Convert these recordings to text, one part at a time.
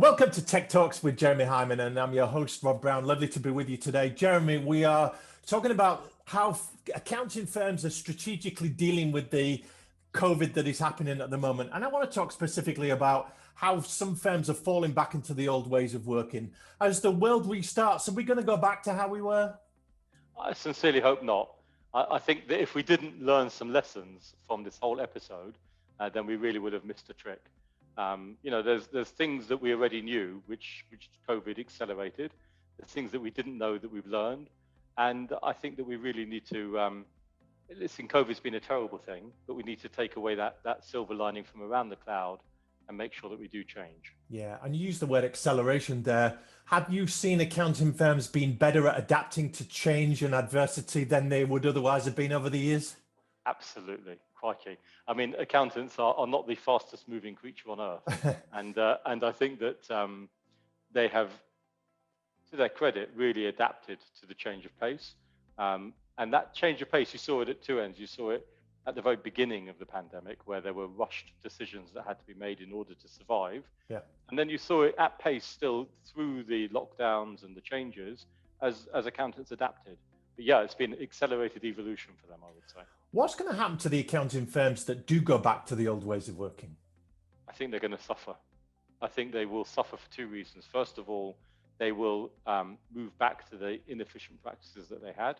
Welcome to Tech Talks with Jeremy Hyman, and I'm your host, Rob Brown. Lovely to be with you today. Jeremy, we are talking about how accounting firms are strategically dealing with the COVID that is happening at the moment. And I want to talk specifically about how some firms are falling back into the old ways of working. As the world restarts, are we going to go back to how we were? I sincerely hope not. I think that if we didn't learn some lessons from this whole episode, then we really would have missed a trick. There's things that we already knew, which COVID accelerated. There's things that we didn't know that we've learned, and I think that we really need to. Listen, COVID's been a terrible thing, but we need to take away that silver lining from around the cloud and make sure that we do change. Yeah, and you used the word acceleration there. Have you seen accounting firms being better at adapting to change and adversity than they would otherwise have been over the years? Absolutely, crikey. I mean, accountants are not the fastest moving creature on earth. and I think that they have, to their credit, really adapted to the change of pace. And that change of pace, you saw it at two ends. You saw it at the very beginning of the pandemic, where there were rushed decisions that had to be made in order to survive. Yeah. And then you saw it at pace still through the lockdowns and the changes as accountants adapted. But yeah, it's been accelerated evolution for them, I would say. What's going to happen to the accounting firms that do go back to the old ways of working? I think they're going to suffer. I think they will suffer for two reasons. First of all, they will move back to the inefficient practices that they had.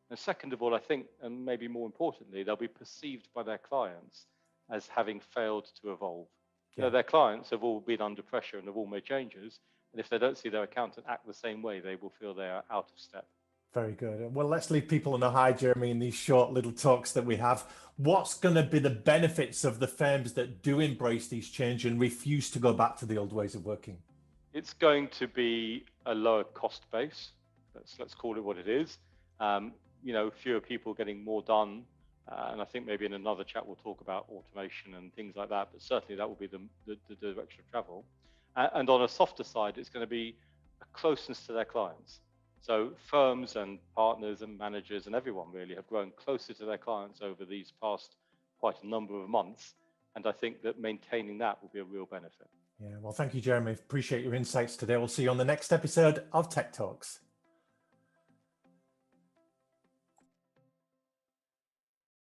And second of all, I think, and maybe more importantly, they'll be perceived by their clients as having failed to evolve. Yeah. Their clients have all been under pressure and have all made changes. And if they don't see their accountant act the same way, they will feel they are out of step. Very good. Well, let's leave people on a high, Jeremy, in these short little talks that we have. What's going to be the benefits of the firms that do embrace these change and refuse to go back to the old ways of working? It's going to be a lower cost base. Let's call it what it is. Fewer people getting more done. And I think maybe in another chat we'll talk about automation and things like that. But certainly that will be the direction of travel. And on a softer side, it's going to be a closeness to their clients. So firms and partners and managers and everyone really have grown closer to their clients over these past quite a number of months. And I think that maintaining that will be a real benefit. Yeah, well, thank you, Jeremy. Appreciate your insights today. We'll see you on the next episode of Tech Talks.